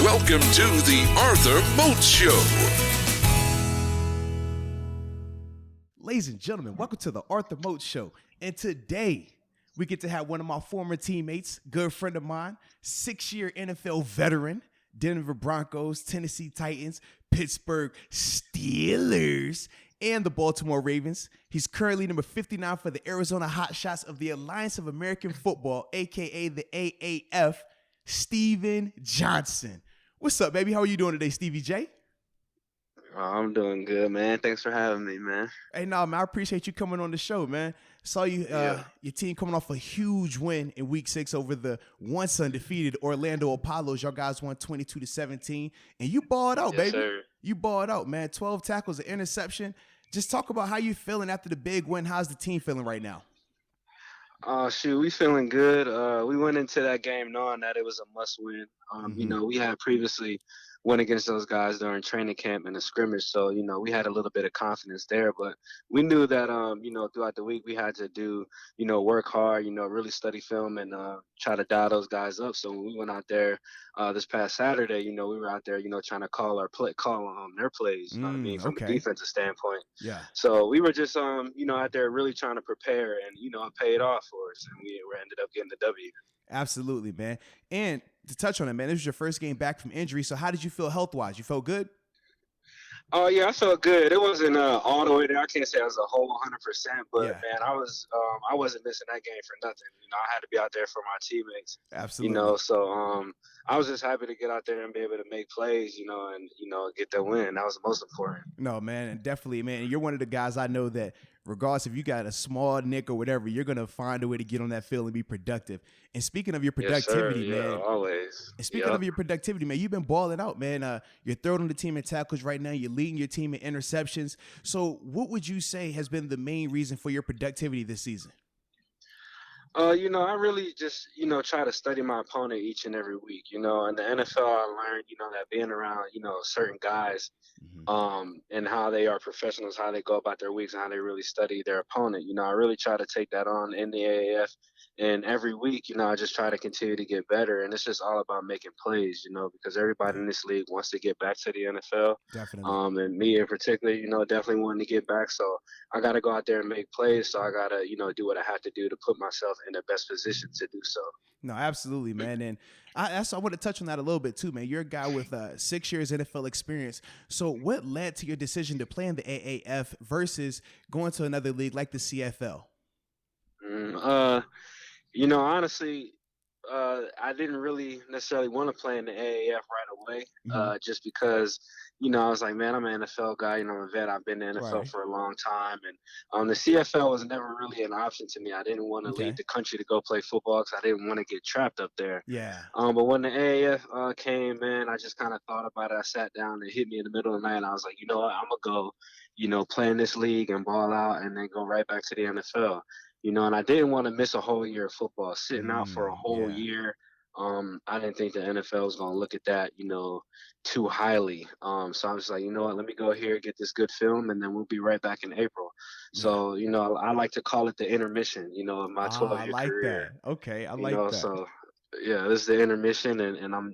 Welcome to the Arthur Moats Show. Ladies and gentlemen, welcome to the Arthur Moats Show. And today, we get to have one of my former teammates, good friend of mine, 6-year NFL veteran, Denver Broncos, Tennessee Titans, Pittsburgh Steelers, and the Baltimore Ravens. He's currently number 59 for the Arizona Hotshots of the Alliance of American Football, a.k.a. the AAF, Steven Johnson. What's up, baby? How are you doing today, Stevie J? Oh, I'm doing good, man. Thanks for having me, man. Hey, man, I appreciate you coming on the show, man. Saw you, your team coming off a huge win in Week 6 over the once undefeated Orlando Apollos. Y'all guys won 22-17, and you balled out, Yes, baby. sir. You balled out, man. 12 tackles, an interception. Just talk about how you feeling after the big win. How's the team feeling right now? Shoot, we feeling good. We went into that game knowing that it was a must win. We had previously went against those guys during training camp and the scrimmage, so we had a little bit of confidence there. But we knew that throughout the week we had to do work hard, really study film and try to dial those guys up. So when we went out there this past Saturday, we were out there trying to call their plays. You know what I mean, from a defensive standpoint. Yeah. So we were just out there really trying to prepare, and it paid off for us, and we ended up getting the W. Absolutely, man. And to touch on it, man, this was your first game back from injury. So how did you feel health-wise? You felt good? Oh, yeah, I felt good. It wasn't all the way there. I can't say I was a whole 100%, but, man, I wasn't missing that game for nothing. I had to be out there for my teammates. Absolutely. So I was just happy to get out there and be able to make plays, and get the win. That was the most important. No, man, definitely, man. You're one of the guys I know that regardless if you got a small nick or whatever, you're going to find a way to get on that field and be productive. And speaking of your productivity, yes, sir. man. Yeah, always. And speaking of your productivity, man, you've been balling out, man. You're third on the team in tackles right now. You're leading your team in interceptions. So what would you say has been the main reason for your productivity this season? I really just, try to study my opponent each and every week. In the NFL, I learned, that being around, certain guys and how they are professionals, how they go about their weeks, and how they really study their opponent. I really try to take that on in the AAF. And every week, I just try to continue to get better. And it's just all about making plays, because everybody in this league wants to get back to the NFL. Definitely. And me in particular, definitely wanting to get back. So I got to go out there and make plays. So I got to, do what I have to do to put myself in the best position to do so. No, absolutely, man. And I want to touch on that a little bit too, man. You're a guy with 6 years NFL experience. So what led to your decision to play in the AAF versus going to another league like the CFL? Honestly, I didn't really necessarily want to play in the AAF right away, just because, I was like, man, I'm an NFL guy. I'm a vet. I've been in the NFL for a long time. And the CFL was never really an option to me. I didn't want to leave the country to go play football because I didn't want to get trapped up there. Yeah. But when the AAF came, man, I just kind of thought about it. I sat down and hit me in the middle of the night. And I was like, you know what, I'm going to go, play in this league and ball out and then go right back to the NFL. And I didn't want to miss a whole year of football, sitting out for a whole year. I didn't think the NFL was going to look at that, too highly. So I was like, you know what, let me go here, get this good film, and then we'll be right back in April. So, I like to call it the intermission, in my 12-year career. That. Okay, I like that. So, yeah, this is the intermission, and I'm,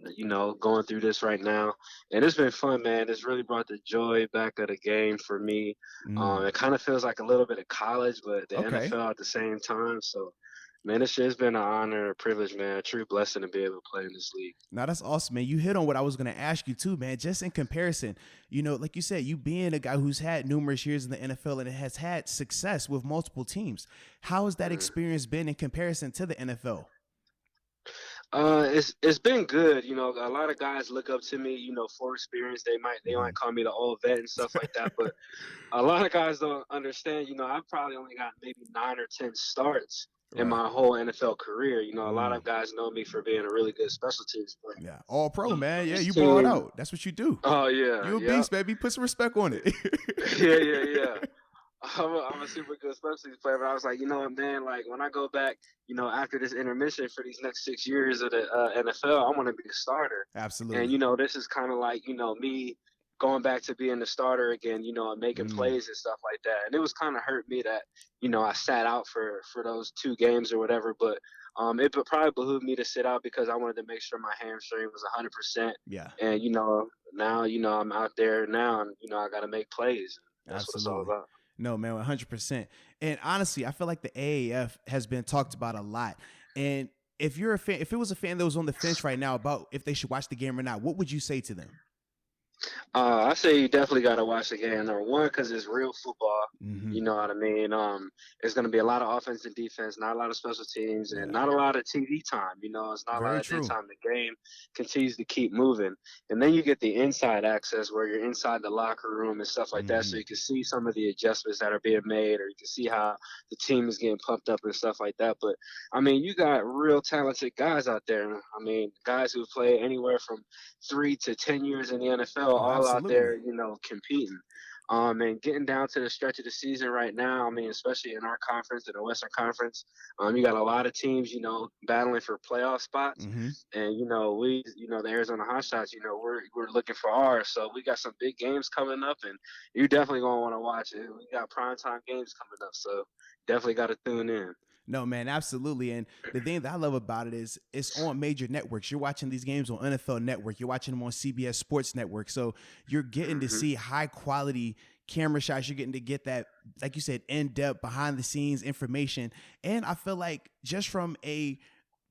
going through this right now. And it's been fun, man. It's really brought the joy back of the game for me. It kind of feels like a little bit of college, but the NFL at the same time. So, man, it's been an honor, a privilege, man, a true blessing to be able to play in this league. Now, that's awesome, man. You hit on what I was going to ask you, too, man. Just in comparison, like you said, you being a guy who's had numerous years in the NFL and has had success with multiple teams. How has that experience been in comparison to the NFL? It's been good. A lot of guys look up to me, for experience. They might call me the old vet and stuff like that. But a lot of guys don't understand, I've probably only got maybe 9 or 10 starts in my whole NFL career. A lot of guys know me for being a really good special teams player. Yeah, all pro, man. Yeah, you ball out. That's what you do. Oh, yeah. You a beast, baby. Put some respect on it. Yeah. I'm a super good special teams player, but I was like, you know what, man, like when I go back, after this intermission for these next 6 years of the NFL, I want to be a starter. Absolutely. And, this is kind of like, me going back to being the starter again, and making plays and stuff like that. And it was kind of hurt me that, I sat out for those 2 games or whatever, but it would probably behoove me to sit out because I wanted to make sure my hamstring was 100%. Yeah, And now I'm out there now, and I got to make plays. That's what it's all absolutely. about. No, man, 100%. And honestly, I feel like the AAF has been talked about a lot. And if you're a fan, if it was a fan that was on the fence right now about if they should watch the game or not, what would you say to them? I say you definitely got to watch the game. Number one, because it's real football. Mm-hmm. You know what I mean? It's going to be a lot of offense and defense, not a lot of special teams, and Yeah, not a lot of TV time. It's not a lot very of day true. time. The game continues to keep moving. And then you get the inside access where you're inside the locker room and stuff like that. So Mm-hmm. you can see some of the adjustments that are being made, or you can see how the team is getting pumped up and stuff like that. But, I mean, you got real talented guys out there. I mean, guys who play anywhere from 3 to 10 years in the NFL, Oh, all out there, absolutely. competing. And getting down to the stretch of the season right now, I mean, especially in our conference, in the Western Conference, you got a lot of teams, battling for playoff spots. Mm-hmm. And, the Arizona Hotshots, we're looking for ours. So we got some big games coming up, and you definitely going to want to watch it. We got primetime games coming up, so definitely got to tune in. No, man, absolutely. And the thing that I love about it is it's on major networks. You're watching these games on NFL Network. You're watching them on CBS Sports Network. So you're getting to Hmm. see high quality camera shots. You're getting to get that, like you said, in-depth, behind the scenes information. And I feel like just from a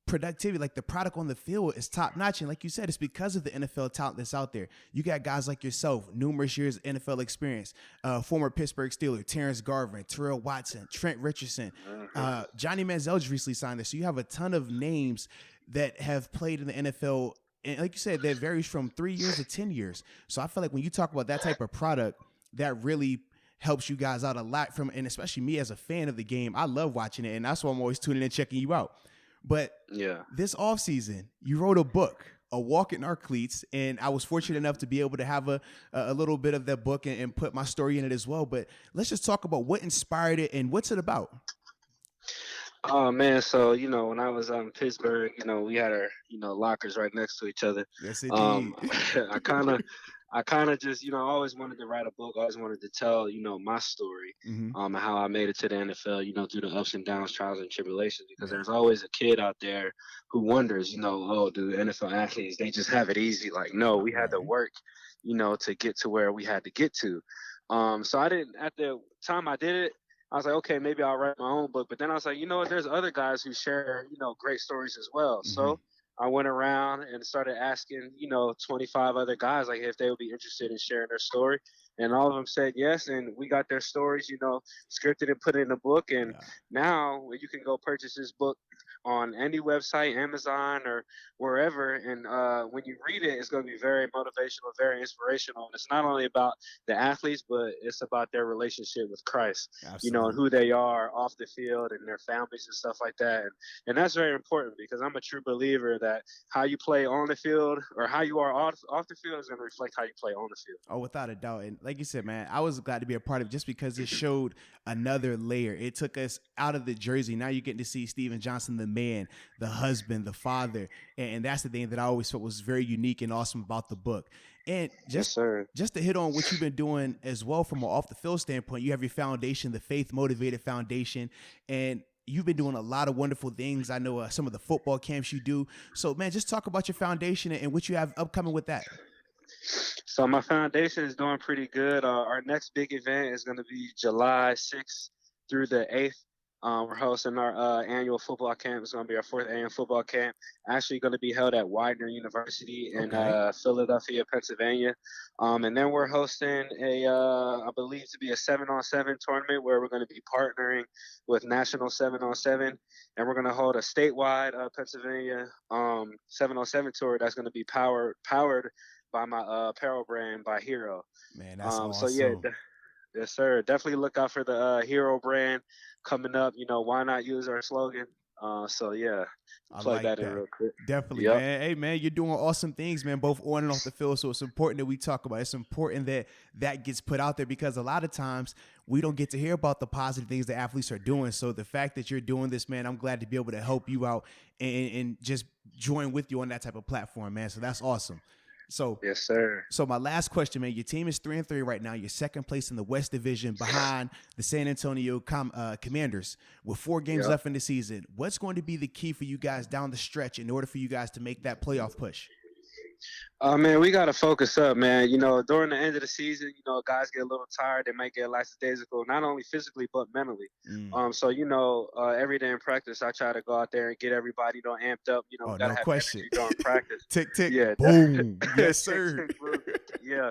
productivity, like the product on the field is top notch. And like you said, it's because of the NFL talent that's out there. You got guys like yourself, numerous years of NFL experience, former Pittsburgh Steeler, Terrence Garvin, Terrell Watson, Trent Richardson, Johnny Manziel just recently signed there. So you have a ton of names that have played in the NFL. And like you said, that varies from 3 years to 10 years. So I feel like when you talk about that type of product, that really helps you guys out a lot and especially me as a fan of the game. I love watching it. And that's why I'm always tuning in, checking you out. But Yeah. this offseason, you wrote a book, A Walk in Our Cleats, and I was fortunate enough to be able to have a little bit of that book and put my story in it as well. But let's just talk about what inspired it and what's it about. Oh man, so when I was in Pittsburgh, we had our lockers right next to each other. Yes, Um, indeed. I kind of just always wanted to write a book. Always wanted to tell my story, Mm-hmm. and how I made it to the NFL. Through the ups and downs, trials and tribulations. Because Yeah. there's always a kid out there who wonders, oh, do NFL athletes they just have it easy? Like, no, we had to Right. work, to get to where we had to get to. So I didn't at the time I did it. I was like, okay, maybe I'll write my own book. But then I was like, what? There's other guys who share, great stories as well. Mm-hmm. So I went around and started asking, 25 other guys, like if they would be interested in sharing their story. And all of them said yes. And we got their stories, scripted and put in a book. And Yeah. now you can go purchase this book on any website, Amazon or wherever. And when you read it, it's going to be very motivational, very inspirational. And it's not only about the athletes, but it's about their relationship with Christ, and Absolutely. who they are off the field and their families and stuff like that. And that's very important because I'm a true believer that how you play on the field or how you are off the field is going to reflect how you play on the field. Oh, without a doubt. And like you said, man, I was glad to be a part of it just because it showed another layer. It took us out of the jersey. Now you're getting to see Steven Johnson, the man, the husband, the father. And that's the thing that I always felt was very unique and awesome about the book. And Yes, sir. just to hit on what you've been doing as well from an off the field standpoint, you have your foundation, the Faith Motivated Foundation, and you've been doing a lot of wonderful things. I know some of the football camps you do. So, man, just talk about your foundation and what you have upcoming with that. So my foundation is doing pretty good. Our next big event is going to be July 6th through the 8th. We're hosting our annual football camp. It's going to be our fourth annual football camp. Actually going to be held at Widener University in Okay. Philadelphia, Pennsylvania. And then we're hosting I believe to be a 7-on-7 tournament where we're going to be partnering with National 7-on-7. And we're going to hold a statewide Pennsylvania 7-on-7 tour that's going to be powered by my apparel brand by Hero. Man, that's So yeah, awesome. yes sir. Definitely look out for the Hero brand coming up. Why not use our slogan? So yeah, I plug like that in that. real quick. Definitely, Yep. man. Hey, man, you're doing awesome things, man, both on and off the field. So it's important that we talk about it. It's important that that gets put out there because a lot of times we don't get to hear about the positive things that athletes are doing. So the fact that you're doing this, man, I'm glad to be able to help you out and just join with you on that type of platform, man. So that's awesome. So yes, sir. So my last question, man, your team is 3-3 right now. You're second place in the West Division behind the San Antonio Commanders with 4 games left in the season. What's going to be the key for you guys down the stretch in order for you guys to make that playoff push? Man, we got to focus up, man. You know, during the end of the season, you know, guys get a little tired. They might get lackadaisical, not only physically, but mentally. So, you know, every day in practice, I try to go out there and get everybody, you know, amped up. You know, we got to have energy during practice. Tick, tick, yeah, boom. Yes, sir. tick, boom. Yeah.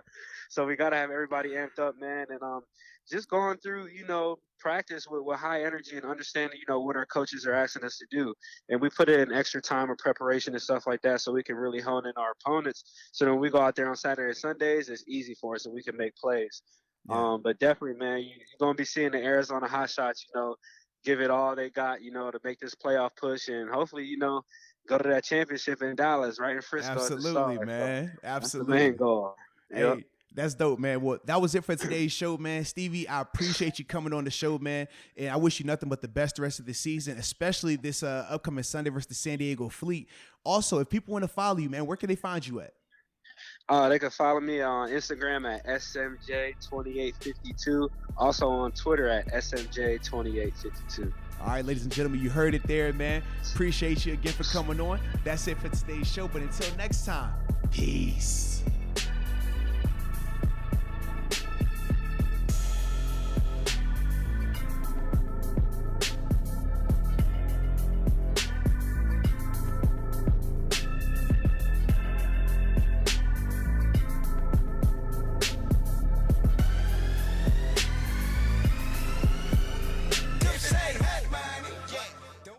So we got to have everybody amped up, man. And just going through, you know, practice with high energy and understanding, you know, what our coaches are asking us to do. And we put in extra time of preparation and stuff like that so we can really hone in our opponents. So when we go out there on Saturday and Sundays, it's easy for us and we can make plays. Yeah. But definitely, man, you're going to be seeing the Arizona Hotshots, you know, give it all they got, you know, to make this playoff push and hopefully, you know, go to that championship in Dallas, right in Frisco. Absolutely, man. So absolutely. That's the main goal. Yep. Hey, that's dope, man. Well, that was it for today's show, man. Stevie, I appreciate you coming on the show, man. And I wish you nothing but the best the rest of the season, especially this upcoming Sunday versus the San Diego Fleet. Also, if people want to follow you, man, where can they find you at? They can follow me on Instagram at SMJ2852. Also on Twitter at SMJ2852. All right, ladies and gentlemen, you heard it there, man. Appreciate you again for coming on. That's it for today's show. But until next time, peace.